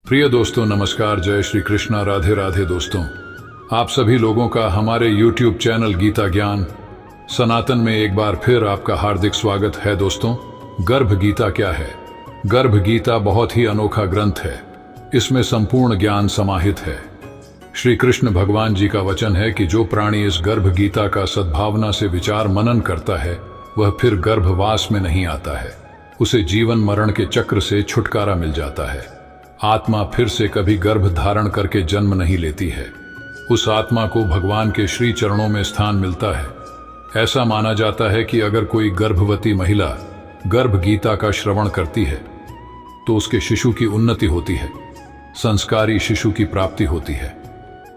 प्रिय दोस्तों, नमस्कार, जय श्री कृष्णा, राधे राधे। दोस्तों, आप सभी लोगों का हमारे YouTube चैनल गीता ज्ञान सनातन में एक बार फिर आपका हार्दिक स्वागत है। दोस्तों, गर्भ गीता क्या है? गर्भ गीता बहुत ही अनोखा ग्रंथ है। इसमें संपूर्ण ज्ञान समाहित है। श्री कृष्ण भगवान जी का वचन है कि जो प्राणी इस गर्भ गीता का सद्भावना से विचार मनन करता है वह फिर गर्भवास में नहीं आता है। उसे जीवन मरण के चक्र से छुटकारा मिल जाता है। आत्मा फिर से कभी गर्भ धारण करके जन्म नहीं लेती है। उस आत्मा को भगवान के श्री चरणों में स्थान मिलता है। ऐसा माना जाता है कि अगर कोई गर्भवती महिला गर्भ गीता का श्रवण करती है तो उसके शिशु की उन्नति होती है, संस्कारी शिशु की प्राप्ति होती है।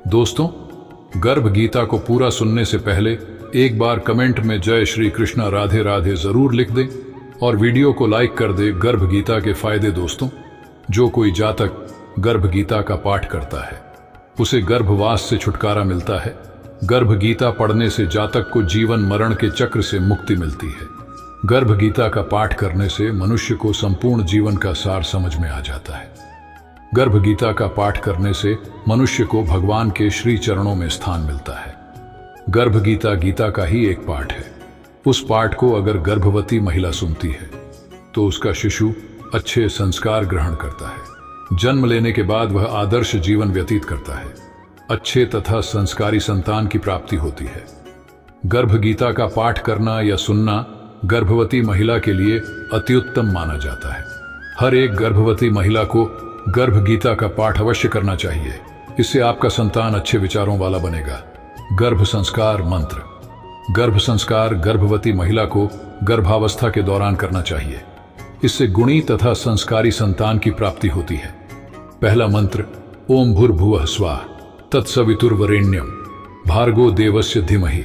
दोस्तों, गर्भ गीता को पूरा सुनने से पहले एक बार कमेंट में जय श्री कृष्णा राधे राधे जरूर लिख दें और वीडियो को लाइक कर दे। गर्भ गीता के फायदे। दोस्तों, जो कोई जातक गर्भ गीता का पाठ करता है उसे गर्भवास से छुटकारा मिलता है। गर्भ गीता पढ़ने से जातक को जीवन मरण के चक्र से मुक्ति मिलती है। गर्भ गीता का पाठ करने से मनुष्य को संपूर्ण जीवन का सार समझ में आ जाता है। गर्भ गीता का पाठ करने से मनुष्य को भगवान के श्री चरणों में स्थान मिलता है। गर्भ गीता गीता का ही एक पाठ है। उस पाठ को अगर गर्भवती महिला सुनती है तो उसका शिशु अच्छे संस्कार ग्रहण करता है। जन्म लेने के बाद वह आदर्श जीवन व्यतीत करता है। अच्छे तथा संस्कारी संतान की प्राप्ति होती है। गर्भ गीता का पाठ करना या सुनना गर्भवती महिला के लिए अत्युत्तम माना जाता है। हर एक गर्भवती महिला को गर्भ गीता का पाठ अवश्य करना चाहिए। इससे आपका संतान अच्छे विचारों वाला बनेगा। गर्भ संस्कार मंत्र। गर्भ संस्कार गर्भवती महिला को गर्भावस्था के दौरान करना चाहिए। इससे गुणी तथा संस्कारी संतान की प्राप्ति होती है। पहला मंत्र, ओम भूर्भुवः स्वः तत्सवितुर्वरेण्यम भार्गो देवस्य धीमहि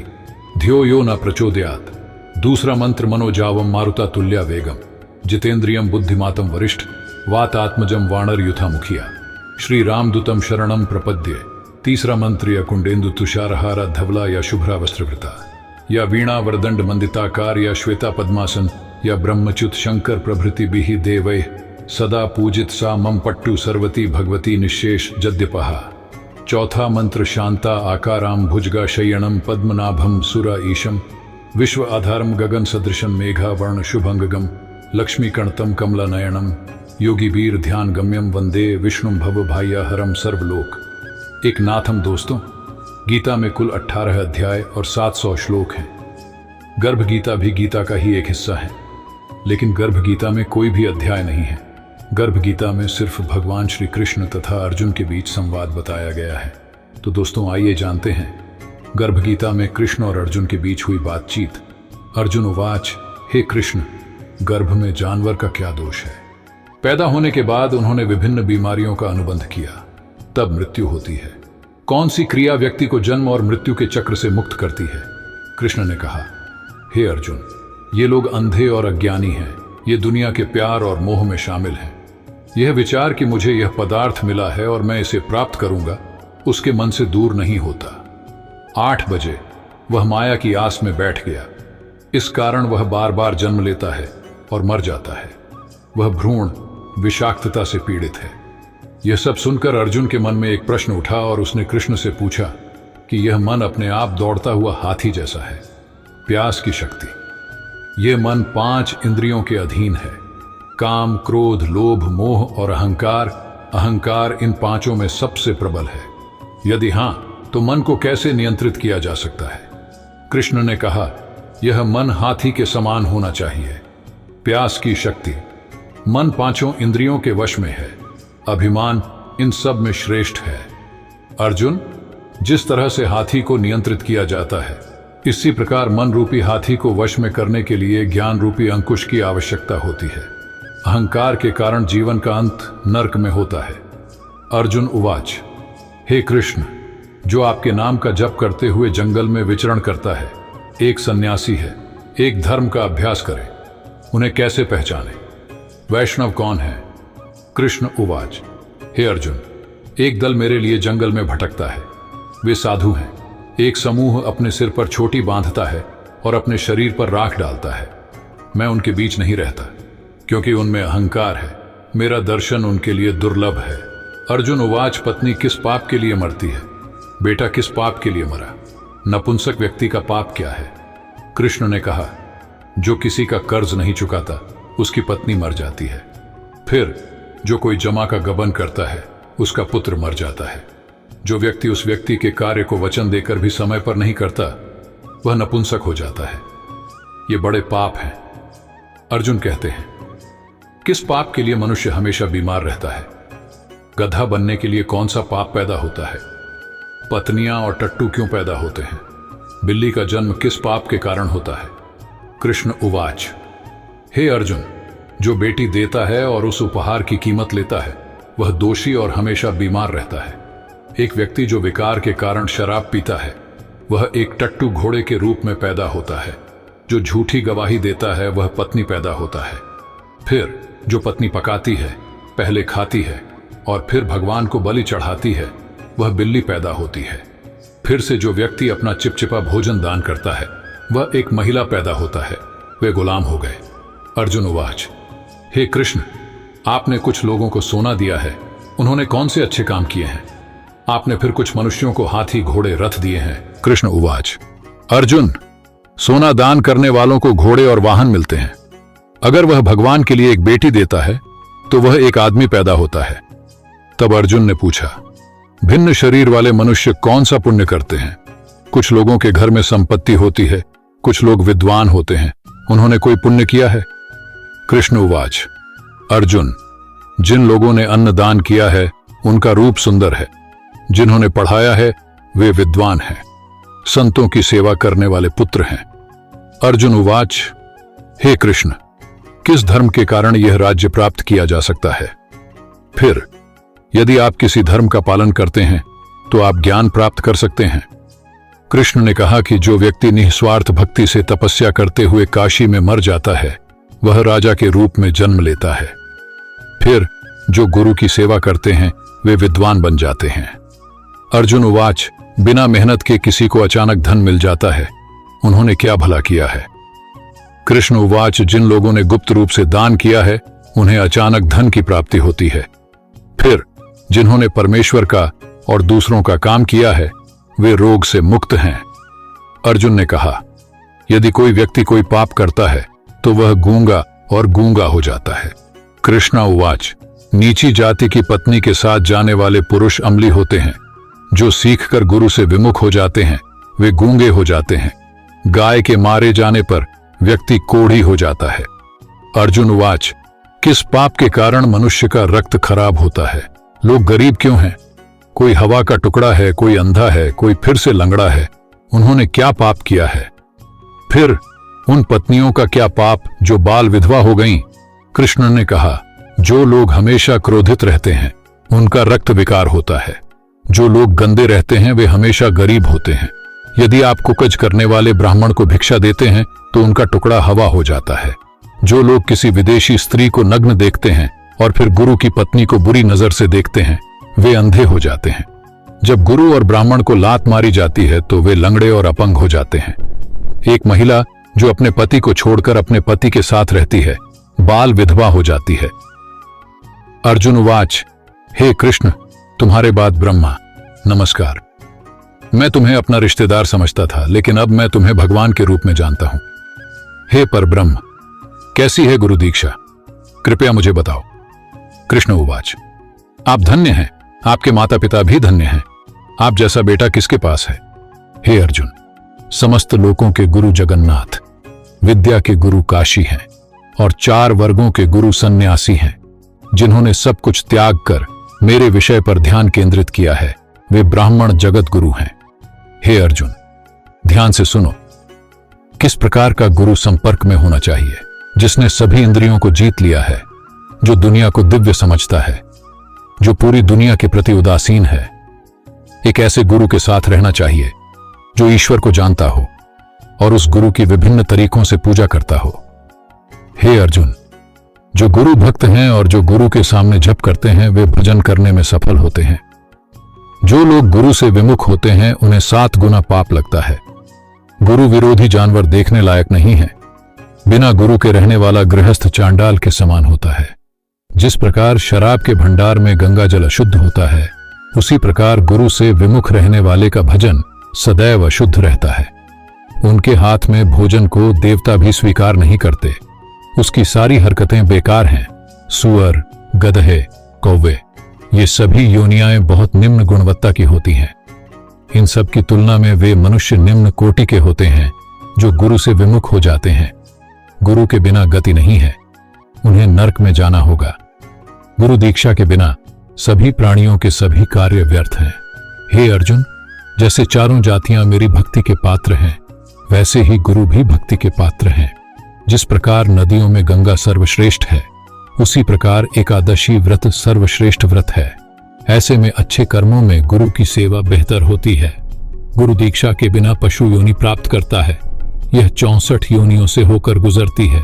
धियो यो न प्रचोदयात्। दूसरा मंत्र, मनोजावम मारुता तुल्या वेगम जितेंद्रियम बुद्धिमातम वरिष्ठ वातात्मजम वानर युथा मुखिया श्री रामदूतम शरणम प्रपद्ये। तीसरा मंत्र, या कुंडेन्दु तुषारहारा धवला या शुभ्रा वस्त्रवृता या वीणा वरदंड मंदिताकार या श्वेता पद्मासन या ब्रह्मच्युत शंकर प्रभृति बिहि देवै सदा पूजित सा मम पट्टु सर्वती भगवती निशेष जद्यपहा। चौथा मंत्र, शांता आकाराम भुजगा शयनम पद्मनाभम सुरा ईशम विश्व आधारम गगन सदृशम मेघा वर्ण शुभंगगम लक्ष्मीकणतम कमला नयनम योगी वीर ध्यान गम्यम वंदे विष्णु भव भाया हरम सर्वलोक। एक नाथम। दोस्तों, गीता में कुल 18 अध्याय और 700 श्लोक हैं। गर्भ गीता भी गीता का ही एक हिस्सा है, लेकिन गर्भ गीता में कोई भी अध्याय नहीं है। गर्भ गीता में सिर्फ भगवान श्री कृष्ण तथा अर्जुन के बीच संवाद बताया गया है। तो दोस्तों, आइए जानते हैं गर्भ गीता में कृष्ण और अर्जुन के बीच हुई बातचीत। अर्जुन उवाच, हे कृष्ण, गर्भ में जानवर का क्या दोष है? पैदा होने के बाद उन्होंने विभिन्न बीमारियों का अनुबंध किया, तब मृत्यु होती है। कौन सी क्रिया व्यक्ति को जन्म और मृत्यु के चक्र से मुक्त करती है? कृष्ण ने कहा, हे अर्जुन, ये लोग अंधे और अज्ञानी हैं। ये दुनिया के प्यार और मोह में शामिल हैं। यह विचार कि मुझे यह पदार्थ मिला है और मैं इसे प्राप्त करूंगा, उसके मन से दूर नहीं होता। 8 बजे वह माया की आस में बैठ गया। इस कारण वह बार बार जन्म लेता है और मर जाता है। वह भ्रूण विषाक्तता से पीड़ित है। यह सब सुनकर अर्जुन के मन में एक प्रश्न उठा और उसने कृष्ण से पूछा कि यह मन अपने आप दौड़ता हुआ हाथी जैसा है। प्यास की शक्ति। यह मन 5 इंद्रियों के अधीन है। काम, क्रोध, लोभ, मोह और अहंकार। अहंकार इन 5 में सबसे प्रबल है। यदि हां, तो मन को कैसे नियंत्रित किया जा सकता है? कृष्ण ने कहा, यह मन हाथी के समान होना चाहिए। प्यास की शक्ति। मन 5 इंद्रियों के वश में है। अभिमान इन सब में श्रेष्ठ है। अर्जुन, जिस तरह से हाथी को नियंत्रित किया जाता है, इसी प्रकार मन रूपी हाथी को वश में करने के लिए ज्ञान रूपी अंकुश की आवश्यकता होती है। अहंकार के कारण जीवन का अंत नरक में होता है। अर्जुन उवाच, हे कृष्ण, जो आपके नाम का जप करते हुए जंगल में विचरण करता है, एक सन्यासी है, एक धर्म का अभ्यास करे, उन्हें कैसे पहचाने? वैष्णव कौन है? कृष्ण उवाच, हे अर्जुन, एक दल मेरे लिए जंगल में भटकता है। वे साधु हैं। एक समूह अपने सिर पर छोटी बांधता है और अपने शरीर पर राख डालता है। मैं उनके बीच नहीं रहता, क्योंकि उनमें अहंकार है। मेरा दर्शन उनके लिए दुर्लभ है। अर्जुन उवाच पत्नी किस पाप के लिए मरती है? बेटा किस पाप के लिए मरा? नपुंसक व्यक्ति का पाप क्या है? कृष्ण ने कहा, जो किसी का कर्ज नहीं चुकाता उसकी पत्नी मर जाती है। फिर जो कोई जमा का गबन करता है उसका पुत्र मर जाता है। जो व्यक्ति उस व्यक्ति के कार्य को वचन देकर भी समय पर नहीं करता वह नपुंसक हो जाता है। ये बड़े पाप हैं। अर्जुन कहते हैं, किस पाप के लिए मनुष्य हमेशा बीमार रहता है? गधा बनने के लिए कौन सा पाप पैदा होता है? पत्नियां और टट्टू क्यों पैदा होते हैं? बिल्ली का जन्म किस पाप के कारण होता है? कृष्ण उवाच, हे अर्जुन, जो बेटी देता है और उस उपहार की कीमत लेता है वह दोषी और हमेशा बीमार रहता है। एक व्यक्ति जो विकार के कारण शराब पीता है वह एक टट्टू घोड़े के रूप में पैदा होता है। जो झूठी गवाही देता है वह पत्नी पैदा होता है। फिर जो पत्नी पकाती है, पहले खाती है और फिर भगवान को बलि चढ़ाती है वह बिल्ली पैदा होती है। फिर से जो व्यक्ति अपना चिपचिपा भोजन दान करता है वह एक महिला पैदा होता है। वे गुलाम हो गए। अर्जुन उवाच, हे कृष्ण, आपने कुछ लोगों को सोना दिया है, उन्होंने कौन से अच्छे काम किए हैं? आपने फिर कुछ मनुष्यों को हाथी घोड़े रथ दिए हैं। कृष्ण उवाच, अर्जुन, सोना दान करने वालों को घोड़े और वाहन मिलते हैं। अगर वह भगवान के लिए एक बेटी देता है तो वह एक आदमी पैदा होता है। तब अर्जुन ने पूछा, भिन्न शरीर वाले मनुष्य कौन सा पुण्य करते हैं? कुछ लोगों के घर में संपत्ति होती है, कुछ लोग विद्वान होते हैं, उन्होंने कोई पुण्य किया है? कृष्ण उवाच, अर्जुन, जिन लोगों ने अन्न दान किया है उनका रूप सुंदर है, जिन्होंने पढ़ाया है वे विद्वान हैं, संतों की सेवा करने वाले पुत्र हैं। अर्जुन उवाच, हे कृष्ण, किस धर्म के कारण यह राज्य प्राप्त किया जा सकता है? फिर यदि आप किसी धर्म का पालन करते हैं तो आप ज्ञान प्राप्त कर सकते हैं। कृष्ण ने कहा कि जो व्यक्ति निस्वार्थ भक्ति से तपस्या करते हुए काशी में मर जाता है वह राजा के रूप में जन्म लेता है। फिर जो गुरु की सेवा करते हैं वे विद्वान बन जाते हैं। अर्जुन उवाच, बिना मेहनत के किसी को अचानक धन मिल जाता है, उन्होंने क्या भला किया है? कृष्ण उवाच, जिन लोगों ने गुप्त रूप से दान किया है उन्हें अचानक धन की प्राप्ति होती है। फिर जिन्होंने परमेश्वर का और दूसरों का काम किया है वे रोग से मुक्त हैं। अर्जुन ने कहा, यदि कोई व्यक्ति कोई पाप करता है तो वह गूंगा और गूंगा हो जाता है। कृष्णा उवाच, नीची जाति की पत्नी के साथ जाने वाले पुरुष अम्ली होते हैं। जो सीखकर गुरु से विमुख हो जाते हैं वे गूंगे हो जाते हैं। गाय के मारे जाने पर व्यक्ति कोढ़ी हो जाता है। अर्जुन उवाच, किस पाप के कारण मनुष्य का रक्त खराब होता है? लोग गरीब क्यों हैं? कोई हवा का टुकड़ा है, कोई अंधा है, कोई फिर से लंगड़ा है, उन्होंने क्या पाप किया है? फिर उन पत्नियों का क्या पाप जो बाल विधवा हो गईं? कृष्ण ने कहा, जो लोग हमेशा क्रोधित रहते हैं उनका रक्त विकार होता है। जो लोग गंदे रहते हैं वे हमेशा गरीब होते हैं। यदि आप कुकज करने वाले ब्राह्मण को भिक्षा देते हैं तो उनका टुकड़ा हवा हो जाता है। जो लोग किसी विदेशी स्त्री को नग्न देखते हैं और फिर गुरु की पत्नी को बुरी नजर से देखते हैं वे अंधे हो जाते हैं। जब गुरु और ब्राह्मण को लात मारी जाती है तो वे लंगड़े और अपंग हो जाते हैं। एक महिला जो अपने पति को छोड़कर अपने पति के साथ रहती है बाल विधवा हो जाती है। अर्जुन उवाच, हे कृष्ण, तुम्हारे बाद ब्रह्मा, नमस्कार। मैं तुम्हें अपना रिश्तेदार समझता था लेकिन अब मैं तुम्हें भगवान के रूप में जानता हूं। हे परब्रह्म, कैसी है गुरु दीक्षा? कृपया मुझे बताओ। कृष्ण उवाच, आप धन्य हैं, आपके माता पिता भी धन्य हैं। आप जैसा बेटा किसके पास है? हे अर्जुन, समस्त लोकों के गुरु जगन्नाथ, विद्या के गुरु काशी हैं और 4 वर्गों के गुरु सन्यासी हैं। जिन्होंने सब कुछ त्याग कर मेरे विषय पर ध्यान केंद्रित किया है वे ब्राह्मण जगत गुरु हैं। हे अर्जुन, ध्यान से सुनो। किस प्रकार का गुरु संपर्क में होना चाहिए? जिसने सभी इंद्रियों को जीत लिया है, जो दुनिया को दिव्य समझता है, जो पूरी दुनिया के प्रति उदासीन है। एक ऐसे गुरु के साथ रहना चाहिए जो ईश्वर को जानता हो और उस गुरु की विभिन्न तरीकों से पूजा करता हो। हे अर्जुन, जो गुरु भक्त हैं और जो गुरु के सामने जप करते हैं वे भजन करने में सफल होते हैं। जो लोग गुरु से विमुख होते हैं उन्हें 7 गुना पाप लगता है। गुरु विरोधी जानवर देखने लायक नहीं है। बिना गुरु के रहने वाला गृहस्थ चांडाल के समान होता है। जिस प्रकार शराब के भंडार में गंगा जल अशुद्ध होता है, उसी प्रकार गुरु से विमुख रहने वाले का भजन सदैव अशुद्ध रहता है। उनके हाथ में भोजन को देवता भी स्वीकार नहीं करते। उसकी सारी हरकतें बेकार हैं। सुअर, गधे, कौवे, ये सभी योनियाएं बहुत निम्न गुणवत्ता की होती हैं। इन सब की तुलना में वे मनुष्य निम्न कोटि के होते हैं जो गुरु से विमुख हो जाते हैं। गुरु के बिना गति नहीं है, उन्हें नरक में जाना होगा। गुरु दीक्षा के बिना सभी प्राणियों के सभी कार्य व्यर्थ हैं। हे अर्जुन, जैसे चारों जातियां मेरी भक्ति के पात्र हैं, वैसे ही गुरु भी भक्ति के पात्र हैं। जिस प्रकार नदियों में गंगा सर्वश्रेष्ठ है, उसी प्रकार एकादशी व्रत सर्वश्रेष्ठ व्रत है। ऐसे में अच्छे कर्मों में गुरु की सेवा बेहतर होती है। गुरु दीक्षा के बिना पशु योनि प्राप्त करता है। यह 64 योनियों से होकर गुजरती है।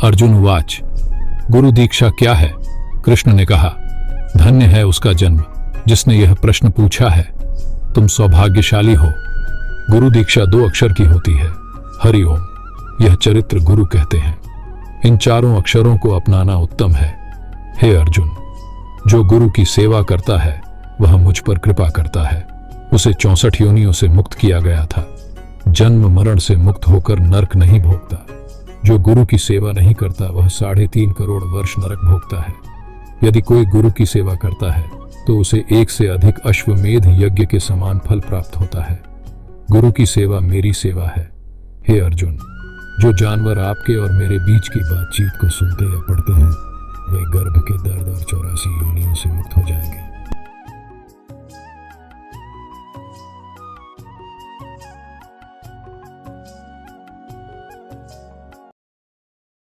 अर्जुन उवाच, गुरु दीक्षा क्या है? कृष्ण ने कहा, धन्य है उसका जन्म जिसने यह प्रश्न पूछा है। तुम सौभाग्यशाली हो। गुरु दीक्षा 2 अक्षर की होती है, हरि ओम। यह चरित्र गुरु कहते हैं। इन चारों अक्षरों को अपनाना उत्तम है। हे अर्जुन, जो गुरु की सेवा करता है वह मुझ पर कृपा करता है। उसे 64 योनियों से मुक्त किया गया था। जन्म मरण से मुक्त होकर नरक नहीं भोगता। जो गुरु की सेवा नहीं करता वह 3.5 करोड़ वर्ष नरक भोगता है। यदि कोई गुरु की सेवा करता है तो उसे 1 से अधिक अश्वमेध यज्ञ के समान फल प्राप्त होता है। गुरु की सेवा मेरी सेवा है। हे अर्जुन, जो जानवर आपके और मेरे बीच की बातचीत को सुनते या पढ़ते